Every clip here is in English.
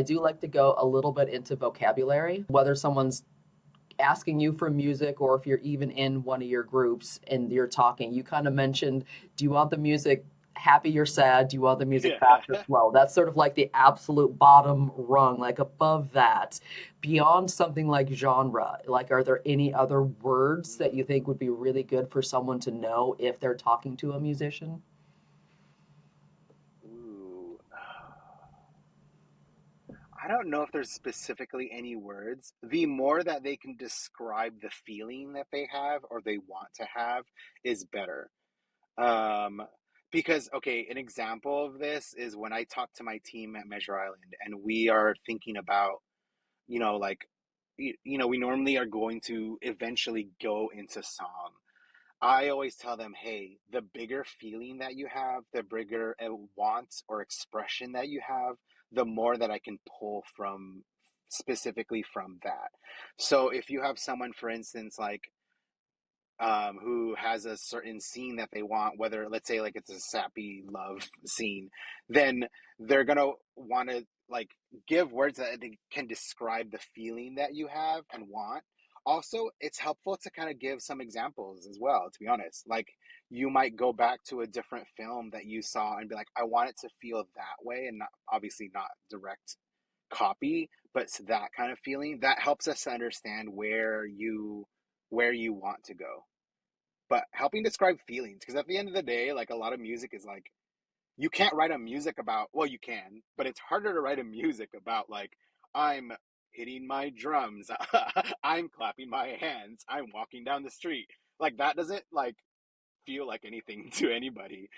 I do like to go a little bit into vocabulary, whether someone's asking you for music or if you're even in one of your groups and you're talking. You kind of mentioned, do you want the music happy or sad? Do you want the music Yeah. fast or slow? That's sort of like the absolute bottom rung, like above that. Beyond something like genre, like are there any other words that you think would be really good for someone to know if they're talking to a musician? Ooh. I don't know if there's specifically any words. The more that they can describe the feeling that they have or they want to have is better. Um, because, okay, an example of this is when I talk to my team at Measure Island and we are thinking about, like, we normally are going to eventually go into song. I always tell them, hey, the bigger feeling that you have, the bigger want or expression that you have, the more that I can pull from specifically from that. So if you have someone, for instance, like who has a certain scene that they want, whether let's say like it's a sappy love scene, then they're gonna want to like give words that they can describe the feeling that you have and want. Also, it's helpful to kind of give some examples as well, to be honest. Like you might go back to a different film that you saw and be like, I want it to feel that way, and not obviously not direct copy, but it's that kind of feeling that helps us to understand where you want to go, but helping describe feelings, because at the end of the day, like a lot of music is like you can't write a music about, well, you can, but it's harder to write a music about like I'm hitting my drums, I'm clapping my hands, I'm walking down the street. Like that doesn't like feel like anything to anybody.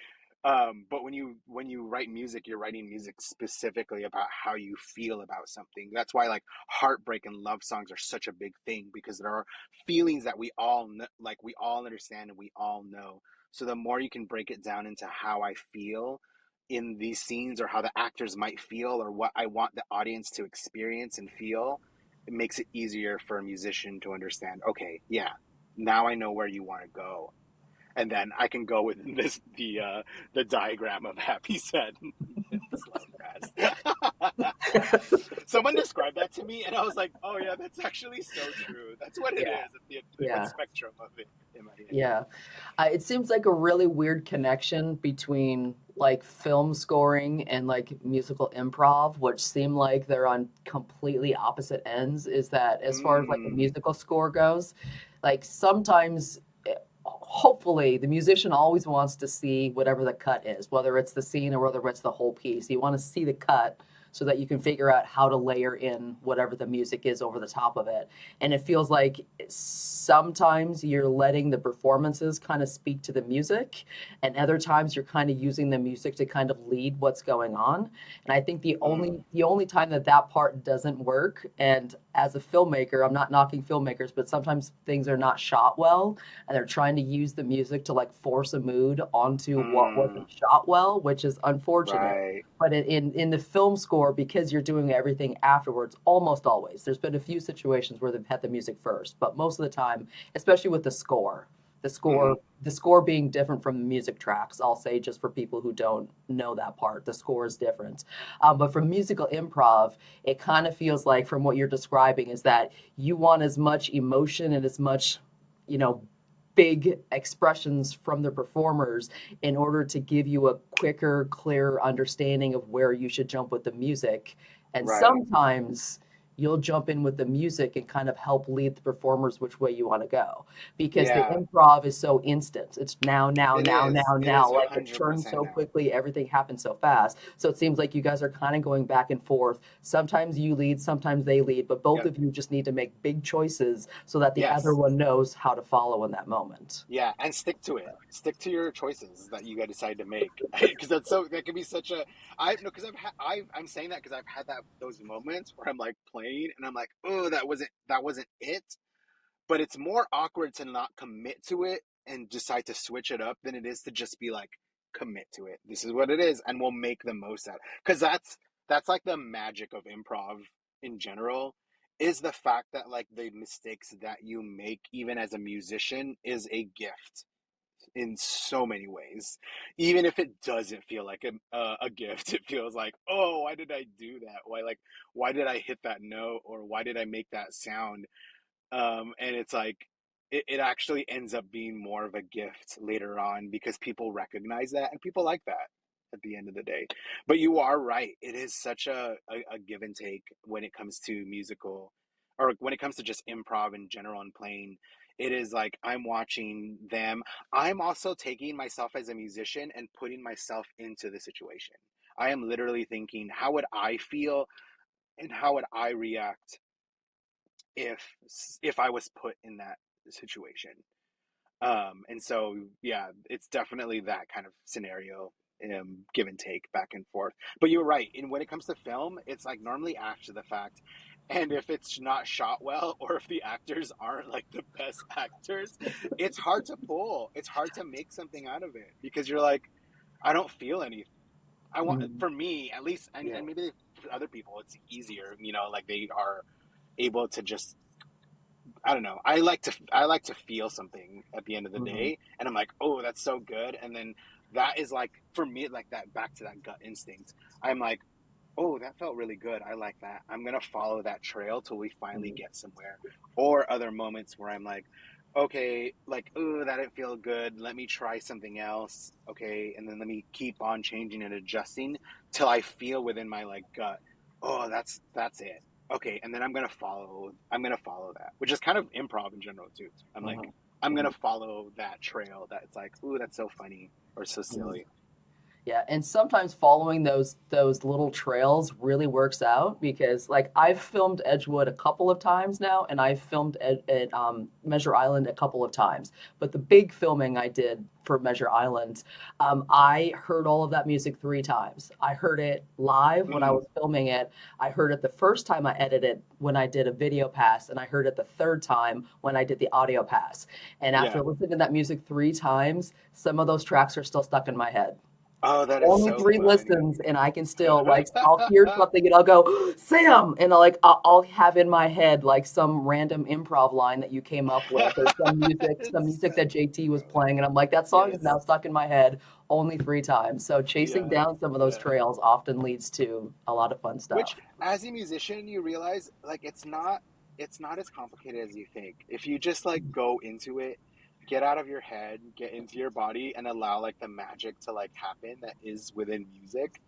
But when you write music, you're writing music specifically about how you feel about something. That's why like heartbreak and love songs are such a big thing, because there are feelings that we all like we all understand and we all know. So the more you can break it down into how I feel in these scenes, or how the actors might feel, or what I want the audience to experience and feel, it makes it easier for a musician to understand. Okay, yeah, now I know where you want to go, and then I can go with the diagram of happy, sad, slow, fast. Someone described that to me, and I was like, "Oh yeah, that's actually so true. That's what it Yeah, is at the end of the day, what yeah, spectrum of it am I in?" yeah. It seems like a really weird connection between like film scoring and like musical improv, which seem like they're on completely opposite ends. Is that as far as like a Mm, musical score goes, like sometimes, hopefully, the musician always wants to see whatever the cut is, whether it's the scene or whether it's the whole piece. You want to see the cut so that you can figure out how to layer in whatever the music is over the top of it. And it feels like sometimes you're letting the performances kind of speak to the music, and other times you're kind of using the music to kind of lead what's going on. And I think the only mm, the only time that that part doesn't work, and as a filmmaker, I'm not knocking filmmakers, but sometimes things are not shot well, and they're trying to use the music to like force a mood onto what mm, wasn't shot well, which is unfortunate. right, But in the film score, because you're doing everything afterwards, almost always, there's been a few situations where they've had the music first, but most of the time, especially with the mm, score, the score being different from the music tracks, I'll say just for people who don't know that part, the score is different. But for musical improv, it kind of feels like, from what you're describing, is that you want as much emotion and as much, you know, big expressions from the performers in order to give you a quicker, clearer understanding of where you should jump with the music. And right, sometimes you'll jump in with the music and kind of help lead the performers which way you want to go. Because the yeah, improv is so instant. It's now, now, it now, is, now, it now. is Like it turns 100% so now. quickly, everything happens so fast. So it seems like you guys are kind of going back and forth. Sometimes you lead, sometimes they lead, but both Yep. of you just need to make big choices so that the other Yes. one knows how to follow in that moment. Yeah, and stick to it. Stick to your choices that you decide to make, because that can be such a. I no, because I'm saying that because I've had those moments where I'm like playing and I'm like, oh, that wasn't it. But it's more awkward to not commit to it and decide to switch it up than it is to just be like, commit to it. This is what it is, and we'll make the most out. Because that's like the magic of improv in general, is the fact that like the mistakes that you make even as a musician is a gift. in so many ways. Even if it doesn't feel like a gift, it feels like, oh, why did I do that? Why did I hit that note, or why did I make that sound? And it's like it actually ends up being more of a gift later on because people recognize that and people like that at the end of the day. But you are right. It is such a give and take when it comes to musical, or when it comes to just improv in general and playing. It is like I'm watching them. I'm also taking myself as a musician and putting myself into the situation. I am literally thinking, how would I feel and how would I react if if I was put in that situation. And so yeah, it's definitely that kind of scenario, give and take back and forth. But you're right. And when it comes to film, it's like normally after the fact. And if it's not shot well, or if the actors aren't like the best actors, it's hard to pull. It's hard to make something out of it because you're like, I don't feel anything. I want, Mhm. for me at least, Yeah. and maybe for other people it's easier, like they are able to just, I don't know. I like to feel something at the end of the Mhm. day, and I'm like, oh, that's so good. And then that is like for me, like that back to that gut instinct. I'm like, oh, that felt really good. I like that. I'm gonna follow that trail till we finally Mhm. get somewhere. Or other moments where I'm like, okay, like, oh, that didn't feel good. Let me try something else. Okay, and then let me keep on changing and adjusting till I feel within my like gut. Oh, that's it. Okay, and then I'm gonna follow that, which is kind of improv in general too. I'm like, Mhm. I'm gonna Mhm. follow that trail that's like, ooh, that's so funny or so Mhm. silly. Yeah, and sometimes following those little trails really works out because like I've filmed Edgewood a couple of times now, and I've filmed at Measure Island a couple of times. But the big filming I did for Measure Island, I heard all of that music three times. I heard it live when I Mm, was filming it. I heard it the first time I edited when I did a video pass, and I heard it the third time when I did the audio pass. And yeah. after listening to that music three times, some of those tracks are still stuck in my head. Oh, that is Only so three funny. listens, and I can still like I'll hear something and I'll go Sam, and I'll have in my head like some random improv line that you came up with, or some It's music that JT was playing, and I'm like that song is yes, now stuck in my head only three times. So chasing yeah, down some of those yeah. trails often leads to a lot of fun Which, stuff. as a musician, you realize like it's not as complicated as you think. If you just like go into it, get out of your head, get into your body, and allow like the magic to like happen that is within music,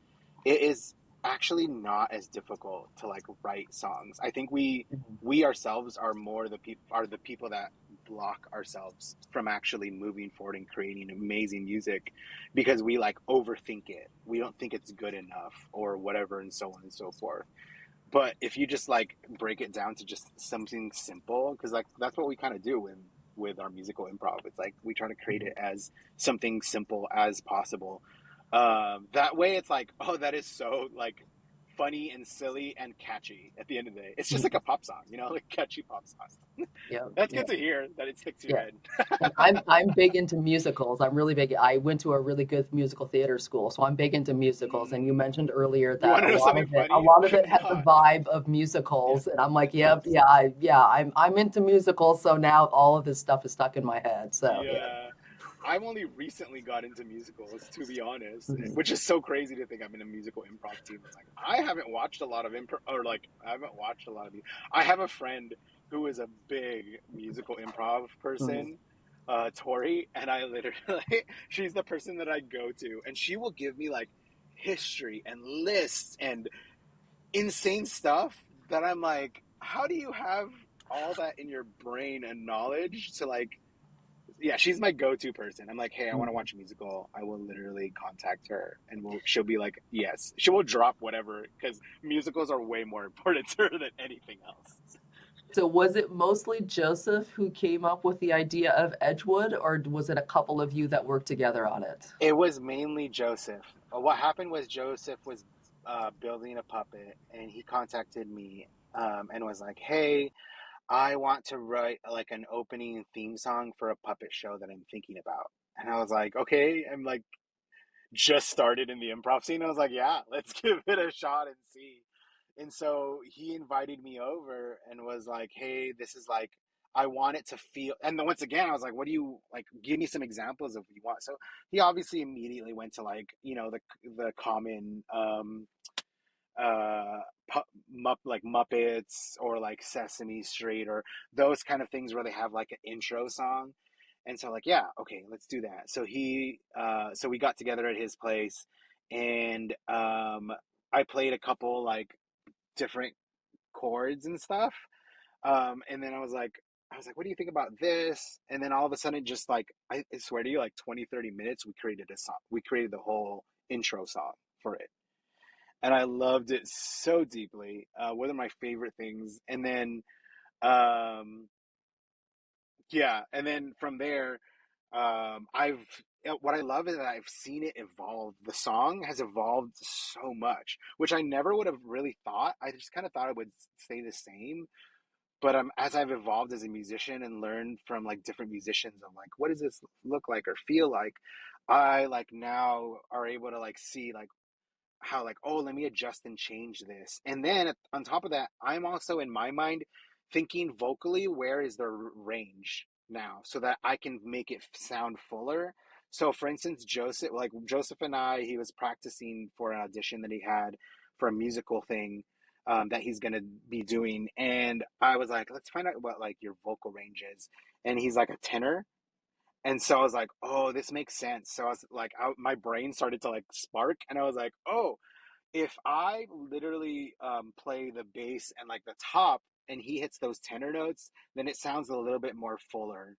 it is actually not as difficult to like write songs. I think Mhm. we ourselves are the people that block ourselves from actually moving forward and creating amazing music because we like overthink it. We don't think it's good enough or whatever, and so on and so forth. But if you just like break it down to just something simple, because like that's what we kind of do with our musical improv. It's like we try to create it as something simple as possible. That way, it's like, oh, that is so like funny and silly and catchy. At the end of the day, it's just like a pop song, like catchy pop song. Yeah, That's yeah, good to hear that it sticks to your yeah. head. And I'm big into musicals. I'm really big. I went to a really good musical theater school, so I'm big into musicals. And you mentioned earlier You that want to know something a funny? lot of it I'm has the not. vibe of Yeah. musicals, and I'm like, yep, Yes. yeah, I'm into musicals. So now all of this stuff is stuck in my head. So yeah. Yeah. I've only recently got into musicals, to be honest, Mhm. which is so crazy to think I'm in a musical improv team. I'm like, I haven't watched a lot of improv, or like, I haven't watched a lot of. I have a friend who is a big musical improv Mhm. person, Tori, and I literally, she's the person that I go to, and she will give me like history and lists and insane stuff that I'm like, how do you have all that in your brain and knowledge to like, yeah, she's my go-to person. I'm like, hey, I want to Mhm. watch a musical. I will literally contact her, and she'll be like, yes. She will drop whatever because musicals are way more important to her than anything else. So was it mostly Joseph who came up with the idea of Edgewood, or was it a couple of you that worked together on it? It was mainly Joseph. What happened was Joseph was building a puppet, and he contacted me, and was like, hey, I want to write like an opening theme song for a puppet show that I'm thinking about. And I was like, okay. I'm like, just started in the improv scene. I was like, yeah, let's give it a shot and see. And so he invited me over and was like, hey, this is like, I want it to feel, and then once again, I was like, what do you like? Give me some examples of what you want. So he obviously immediately went to like, the common, uh, like Muppets or like Sesame Street or those kind of things where they have like an intro song. And so like, yeah, okay, let's do that. So we got together at his place, and I played a couple like different chords and stuff. And then I was like, what do you think about this? And then all of a sudden, just like, I swear to you, like 20, 30 minutes, we created a song. We created the whole intro song for it. And I loved it so deeply. One of my favorite things. And then, um, yeah. And then from there, what I love is that I've seen it evolve. The song has evolved so much, which I never would have really thought. I just kind of thought it would stay the same, but as I've evolved as a musician and learned from like different musicians, I'm like, what does this look like or feel like? I like now are able to like see like how like, oh, let me adjust and change this. And then on top of that, I'm also in my mind thinking vocally, where is the range now so that I can make it sound fuller. So for instance, Joseph and I, he was practicing for an audition that he had for a musical thing, that he's going to be doing. And I was like, let's find out what like your vocal range is. And he's like a tenor. And so I was like, oh, this makes sense. So I was like, my brain started to like spark, and I was like, oh, if I literally play the bass and like the top, and he hits those tenor notes, then it sounds a little bit more fuller,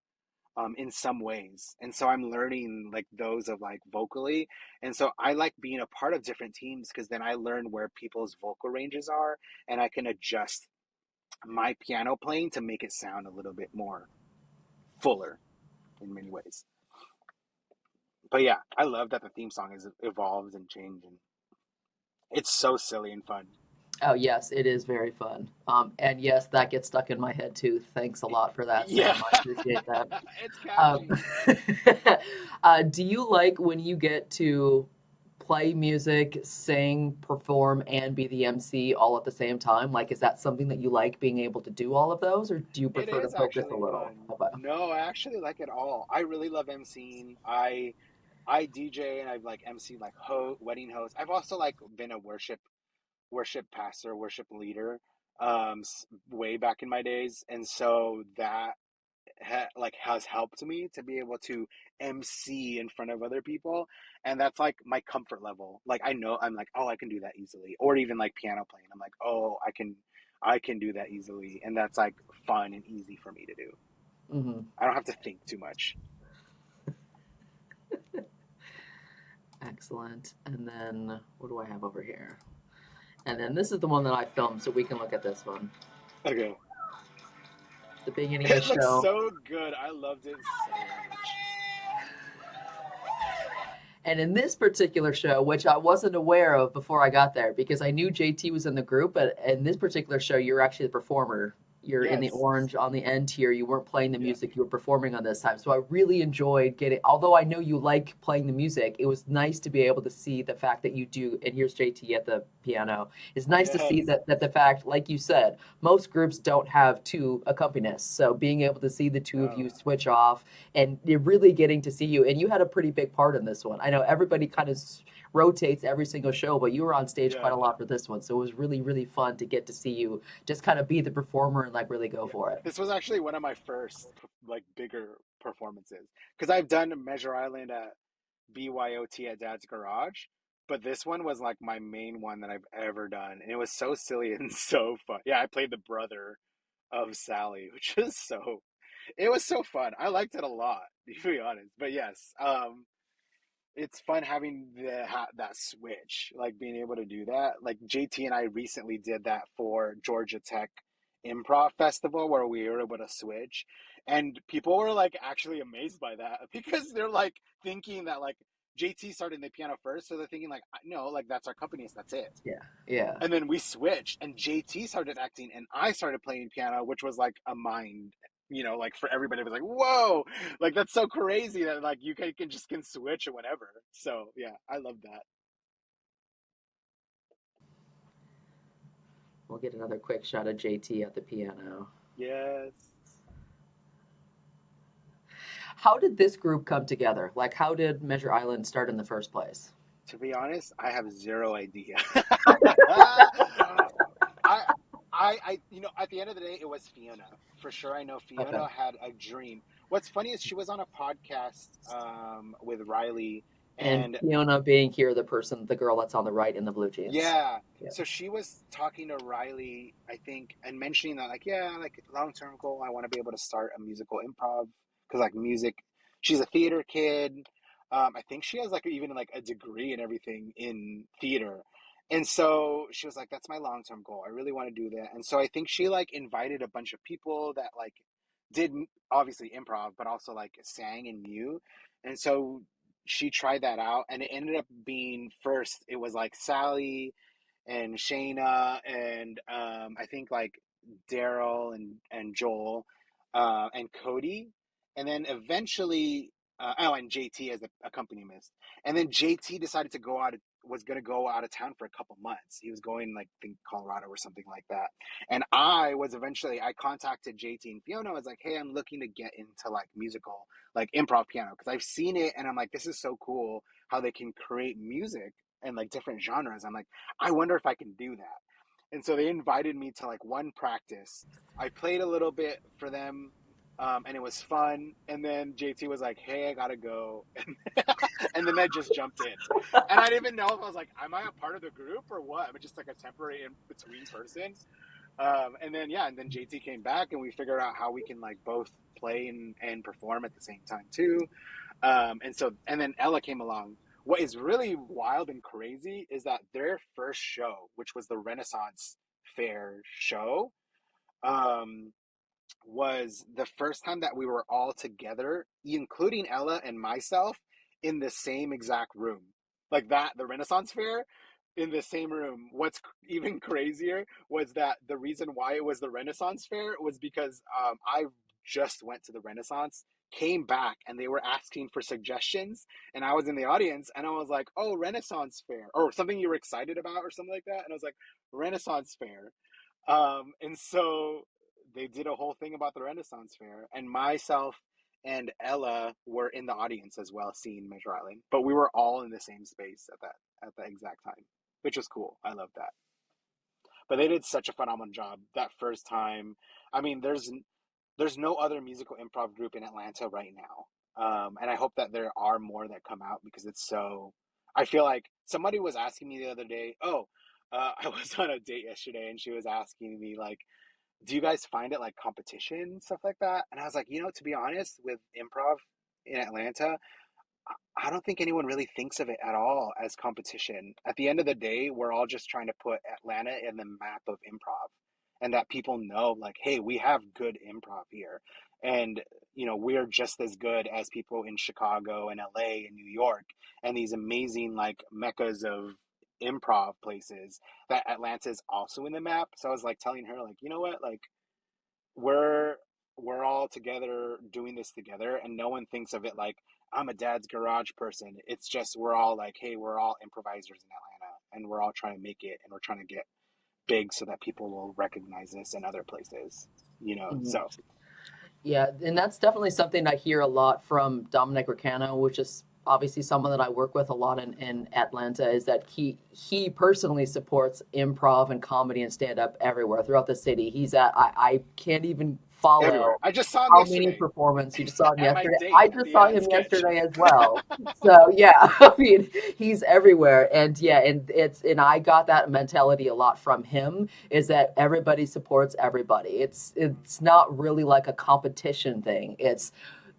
in some ways. And so I'm learning like those of like vocally. And so I like being a part of different teams because then I learn where people's vocal ranges are, and I can adjust my piano playing to make it sound a little bit more fuller in many ways. But yeah, I love that the theme song has evolved and changed, and it's so silly and fun. Oh, yes, it is very fun. And yes, that gets stuck in my head too. Thanks a lot for that, Yeah, Sam. I appreciate that. it's Um, catchy. do you like when you get to play music, sing, perform, and be the MC all at the same time? Like, is that something that you like being able to do all of those, or do you It prefer to is focus a actually little? fun. How about? No, I actually like it all. I really love emceeing. I DJ, and I've like MC like wedding host. I've also like been a worship pastor, worship leader, way back in my days, and so that like has helped me to be able to MC in front of other people, and that's like my comfort level. Like I know I'm like, oh, I can do that easily, or even like piano playing. I'm like, oh, I can do that easily, and that's like fun and easy for me to do. Hmm. I don't have to think too much. Excellent. And then what do I have over here? And then this is the one that I filmed, so we can look at this one. Okay. The beginning of the It looks show. so good. I loved it so much. And in this particular show, which I wasn't aware of before I got there, because I knew JT was in the group, but in this particular show, you're actually the performer. You're in the Yes. orange on the end here. You weren't playing the Yeah. music, you were performing on this time. So I really enjoyed getting, although I know you like playing the music, it was nice to be able to see the fact that you do, and here's JT at the piano. It's nice to see Yes. that the fact, like you said, most groups don't have two accompanists. So being able to see the two of No. you switch off and you're really getting to see you. And you had a pretty big part in this one. I know everybody kind of rotates every single show, but you were on stage quite Yeah. a lot for this one. So it was really, really fun to get to see you just kind of be the performer and like really go Yeah. for it. This was actually one of my first like bigger performances because I've done Measure Island at BYOT at Dad's Garage, but this one was like my main one that I've ever done, and it was so silly and so fun. Yeah, I played the brother of Sally, which is so. It was so fun. I liked it a lot, to be honest. But yes, it's fun having that switch, like being able to do that. Like JT and I recently did that for Georgia Tech Improv Festival where we were able to switch, and people were like actually amazed by that because they're like thinking that like JT started the piano first, so they're thinking like no, like that's our company, so that's it. Yeah. Yeah. And then we switched, and JT started acting, and I started playing piano, which was like a mind, like for everybody, it was like, whoa, like that's so crazy that like you can switch or whatever. So yeah, I love that. We'll get another quick shot of JT at the piano. Yes. How did this group come together? Like, how did Measure Island start in the first place? To be honest, I have zero idea. I, at the end of the day, it was Fiona. For sure, I know Okay. Fiona had a dream. What's funny is she was on a podcast with Riley, And and Fiona being here, the person, the girl that's on the right in the blue jeans. yeah. Yeah. So she was talking to Riley, I think, and mentioning that, like, yeah, like long term goal, I want to be able to start a musical improv because, like, music, she's a theater kid. I think she has, like, even like a degree and everything in theater. And so she was like, that's my long term goal. I really want to do that. And so I think she, like, invited a bunch of people that, like, did obviously improv, but also, like, sang and knew. And so she tried that out, and it ended up being first. It was like Sally and Shayna and I think like Daryl and Joel and Cody, and then eventually and JT as the accompanist, and then JT decided to go out. Was going to go out of town for a couple months. He was going like I think Colorado or something like that. And I contacted JT and Fiona. I was like, hey, I'm looking to get into like musical, like improv piano, because I've seen it and I'm like, this is so cool how they can create music and like different genres. I'm like, I wonder if I can do that. And so they invited me to like one practice. I played a little bit for them, and it was fun. And then JT was like, hey, I gotta go. And then I just jumped in. And I didn't even know if I was like, am I a part of the group or what? I'm just like a temporary in between person. And then yeah, and then JT came back and we figured out how we can like both play and perform at the same time too. And then Ella came along. What is really wild and crazy is that their first show, which was the Renaissance Fair show, um, was the first time that we were all together, including Ella and myself, in the same exact room. Like that, the Renaissance Fair in the same room. What's even crazier was that the reason why it was the Renaissance Fair was because I just went to the Renaissance, came back, and they were asking for suggestions. And I was in the audience and I was like, oh, Renaissance Fair, or something you were excited about, or something like that. And I was like, Renaissance Fair. And so they did a whole thing about the Renaissance Fair, and myself and Ella were in the audience as well, seeing Measure Island. But we were all in the same space at that exact time, which was cool. I love that. But they did such a phenomenal job that first time. I mean, there's no other musical improv group in Atlanta right now, and I hope that there are more that come out because it's so. I feel like somebody was asking me the other day. Oh, I was on a date yesterday, and she was asking me like, do you guys find it like competition, stuff like that? And I was like, to be honest, with improv in Atlanta, I don't think anyone really thinks of it at all as competition. At the end of the day, we're all just trying to put Atlanta in the map of improv and that people know, like, hey, we have good improv here. And, we're just as good as people in Chicago and LA and New York and these amazing, like, meccas of improv places that Atlanta is also in the map. So I was like telling her, like, you know what, like, we're we're all together doing this together and no one thinks of it like I'm a dad's garage person. It's just we're all like, hey, we're all improvisers in Atlanta and we're all trying to make it and we're trying to get big so that people will recognize us in other places, Mhm. so Yeah, and that's definitely something I hear a lot from Dominic Ricano, which is obviously someone that I work with a lot in Atlanta, is that he personally supports improv and comedy and stand up everywhere throughout the city. I can't even everywhere. follow I just saw him how many yesterday performances you just saw him at my yesterday. date I at just the saw him sketch. yesterday as well. So yeah, I mean, he's everywhere. And yeah, and I got that mentality a lot from him, is that everybody supports everybody. It's not really like a competition thing. It's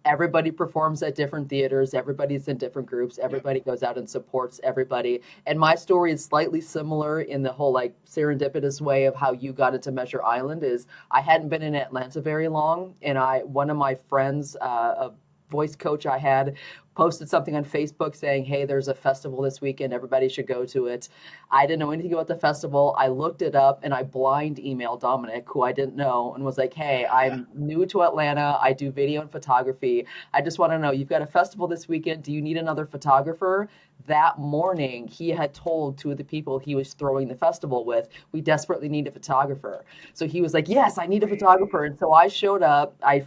everybody performs at different theaters, everybody's in different groups, Yep. everybody goes out and supports everybody. And my story is slightly similar in the whole like serendipitous way of how you got into Measure Island. Is I hadn't been in Atlanta very long, and I one of my friends, a voice coach I had, posted something on Facebook saying, hey, there's a festival this weekend, everybody should go to it. I didn't know anything about the festival. I looked it up and I blind emailed Dominic, who I didn't know, and was like, hey, I'm new to Atlanta, I do video and photography, I just want to know, you've got a festival this weekend, do you need another photographer? that morning he had told two of the people he was throwing the festival with, we desperately need a photographer. So he was like, yes, I need a photographer. Crazy. And so I showed up. I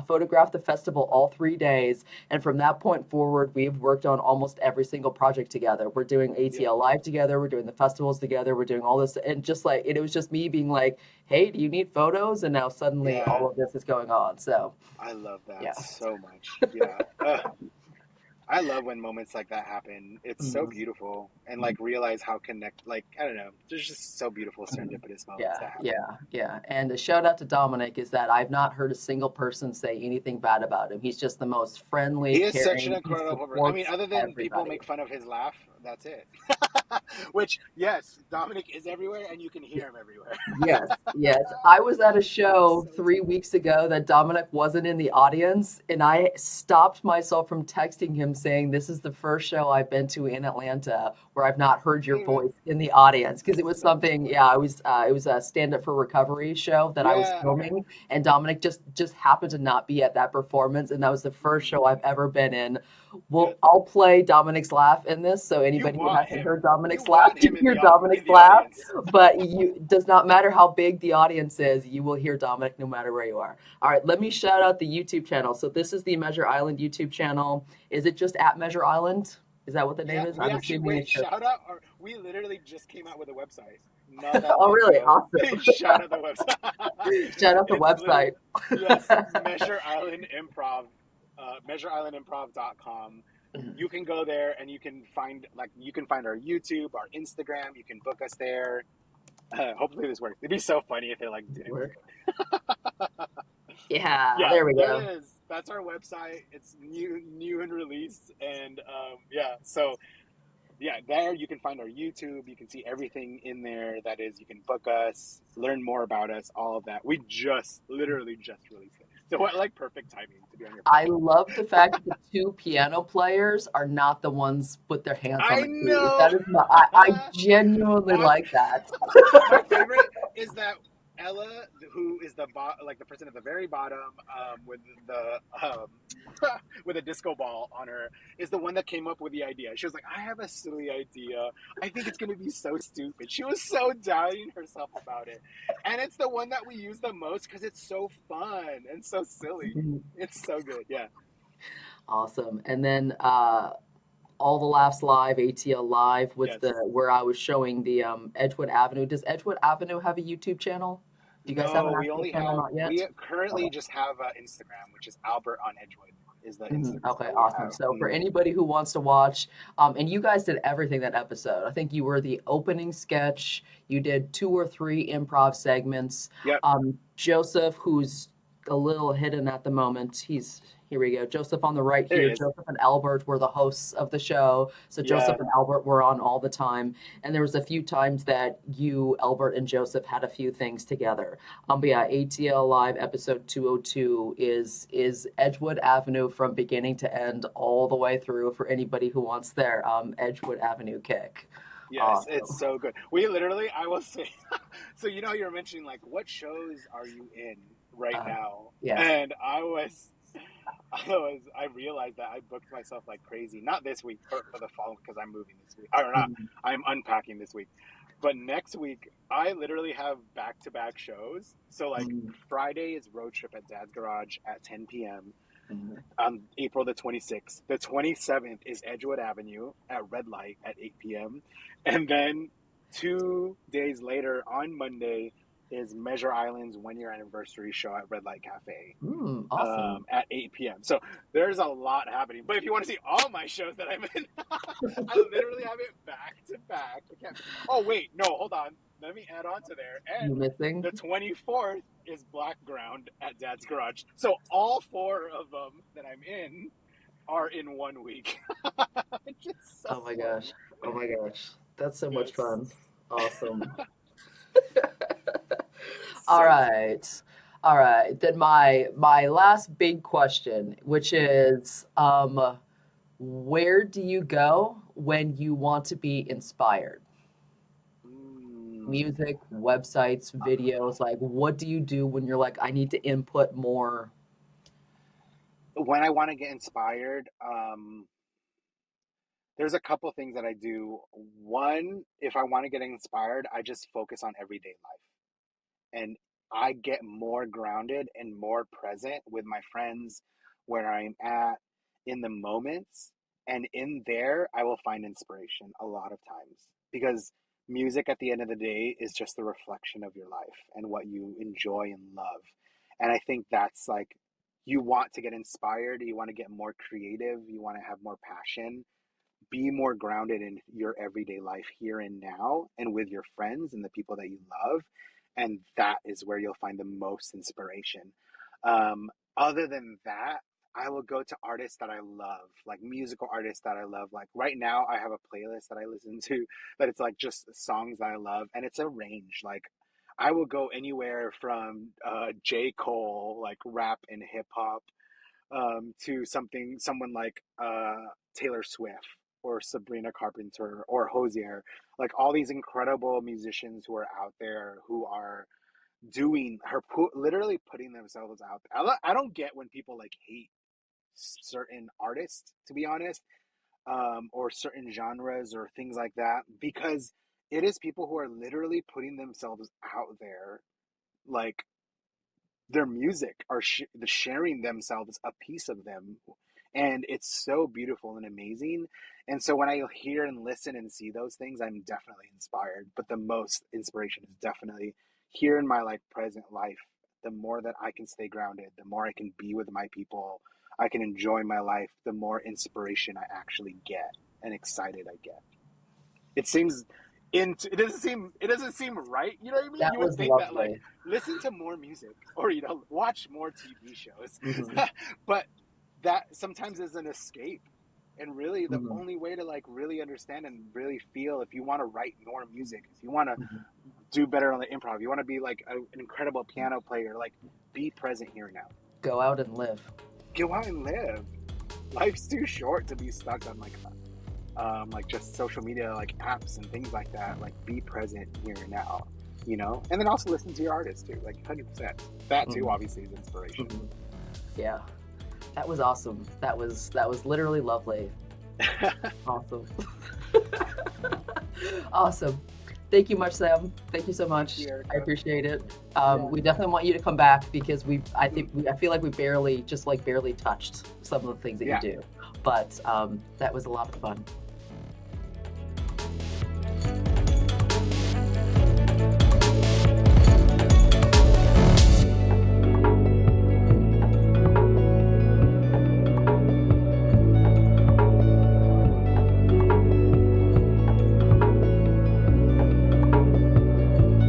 photographed the festival all 3 days. And from that point forward, we've worked on almost every single project together. We're doing Yeah. ATL Live together. We're doing the festivals together. We're doing all this. And just like, it was just me being like, hey, do you need photos? And now suddenly Yeah. all of this is going on. So, I love that yeah. so much. Yeah. I love when moments like that happen. It's so Mhm. beautiful, and like realize how connect. Like I don't know, there's just so beautiful serendipitous moments Yeah, that happen. yeah, yeah. And a shout out to Dominic is that I've not heard a single person say anything bad about him. He's just the most friendly, He is such an caring. He incredible. I mean, supports other than people everybody. make fun of his laugh, that's it. Which, yes, Dominic is everywhere, and you can hear him everywhere. Yes, yes. I was at a He's show so 3 weeks ago that Dominic wasn't in the audience, and I stopped myself from texting him saying, "This is the first show I've been to in Atlanta where I've not heard your funny. voice in the audience." Because it was So something, funny. yeah, it was a Stand Up for Recovery show that I was Yeah. Okay. filming, and Dominic just happened to not be at that performance, and that was the first show Mm, I've ever been in. yeah. Well, I'll play Dominic's laugh in this, so You anybody who want hasn't him. heard You Dominic's laugh want can him hear in Dominic's the laugh, audience. but you does not matter how big the audience is, you will hear Dominic no matter where you are. All right, let me shout out the YouTube channel. So this is the Measure Island YouTube channel. Is it just at Measure Island? Is that what the name Yeah, is? we I'm actually assuming wait. it's just. Shout out, or we literally just came out with a website not that Oh, long really? ago. Awesome. Shout out the website. Shout out the It's literally website. yes, Measure Island Improv, measureislandimprov.com. You can go there and you can find our YouTube, our Instagram. You can book us there. Hopefully this works. It'd be so funny if it like didn't work. Work. Yeah, Yeah, there we there go. it is. That's our website. It's new and released, and yeah. So yeah, there you can find our YouTube. You can see everything in there. That is, you can book us, learn more about us, all of that. We just literally just released it. So what, like perfect timing to be on your I podcast. love the fact that the two piano players are not the ones with their hands on I the keys. know. That is not, I genuinely my like that. my favorite is that Ella, who is like the person at the very bottom, with the with a disco ball on her, is the one that came up with the idea. She was like, "I have a silly idea. I think it's gonna be so stupid." She was so doubting herself about it, and it's the one that we use the most because it's so fun and so silly. It's so good. Yeah. Awesome. And then All the Laughs Live, ATL Live was Yes. the where I was showing the Edgewood Avenue. Does Edgewood Avenue have a YouTube channel? Do you guys have No, an actual channel? Not yet? we currently Okay. just have Instagram, which is Albert on Edgewood, is the Mhm. Instagram Okay, that we awesome. have. So for Mhm. anybody who wants to watch, and you guys did everything that episode. I think you were the opening sketch. You did two or three improv segments. Yep. Joseph, who's a little hidden at the moment, he's here we go. Joseph on the right There he here. is. Joseph and Albert were the hosts of the show. So Joseph Yeah. and Albert were on all the time. And there was a few times that you, Albert, and Joseph had a few things together. But yeah, ATL Live episode 202 is Edgewood Avenue from beginning to end, all the way through for anybody who wants their Edgewood Avenue kick. Yes, it's Awesome. so good. We literally, I will say, so you're mentioning like what shows are you in right Uh, now? yeah. And I realized that I booked myself like crazy. Not this week, but for the following because I'm moving this week. Or not, Mhm. I'm unpacking this week. But next week, I literally have back to back shows. So like Mhm. Friday is road trip at Dad's Garage at 10 p.m. Mhm. on April the 26th. The 27th is Edgewood Avenue at Red Light at 8 p.m. And then 2 days later on Monday is Measure Island's 1 year anniversary show at Red Light Cafe, Awesome. at 8 p.m. So there's a lot happening. But if you want to see all my shows that I'm in, I literally have it back to back. Oh, wait. No, hold on. Let me add on to there. You And missing? the 24th is Black Ground at Dad's Garage. So all four of them that I'm in are in 1 week. It's just so Oh my fun. gosh. Oh my gosh. That's so much Yes. fun. Awesome. All So fun. right. All right. Then my last big question, which is where do you go when you want to be inspired? Mm. Music, websites, videos, like what do you do when you're like, I need to input more? When I want to get inspired, there's a couple things that I do. One, if I want to get inspired, I just focus on everyday life, and I get more grounded and more present with my friends, where I'm at, in the moments. And in there, I will find inspiration a lot of times, because music at the end of the day is just the reflection of your life and what you enjoy and love. And I think that's like, you want to get inspired, you want to get more creative, you want to have more passion, be more grounded in your everyday life here and now and with your friends and the people that you love. And that is where you'll find the most inspiration. Other than that, I will go to artists that I love, like musical artists that I love. Like right now, I have a playlist that I listen to that it's like just songs that I love, and it's a range. Like I will go anywhere from J. Cole, like rap and hip hop, to someone like Taylor Swift or Sabrina Carpenter or Hosier, like all these incredible musicians who are out there, who are literally putting themselves out there. I don't get when people like hate certain artists, to be honest, or certain genres or things like that, because it is people who are literally putting themselves out there, like their music are sharing themselves a piece of them, and it's so beautiful and amazing. And so when I hear and listen and see those things, I'm definitely inspired. But the most inspiration is definitely here in my like present life. The more that I can stay grounded, the more I can be with my people, I can enjoy my life, the more inspiration I actually get and excited I get. It seems it doesn't seem right, you know what I mean? That You would was think that like lovely. listen to more music, or watch more TV shows. Hmm. But that sometimes is an escape. And really the Hmm. only way to like really understand and really feel, if you want to write more music, if you want to Hmm. do better on the improv, you want to be like an incredible piano player, like be present here now. Go out and live. Go out and live. Life's too short to be stuck on like just social media, like apps and things like that. Like be present here and now, and then also listen to your artist too, like 100%. That too Hmm. obviously is inspiration. Hmm. Yeah, that was awesome. That was literally lovely. Awesome. Awesome. Thank you much, Sam. Thank you so Thank much. you, I Erica. appreciate it. Yeah. We definitely want you to come back because I feel like we barely touched some of the things that you Yeah. do, but that was a lot of fun.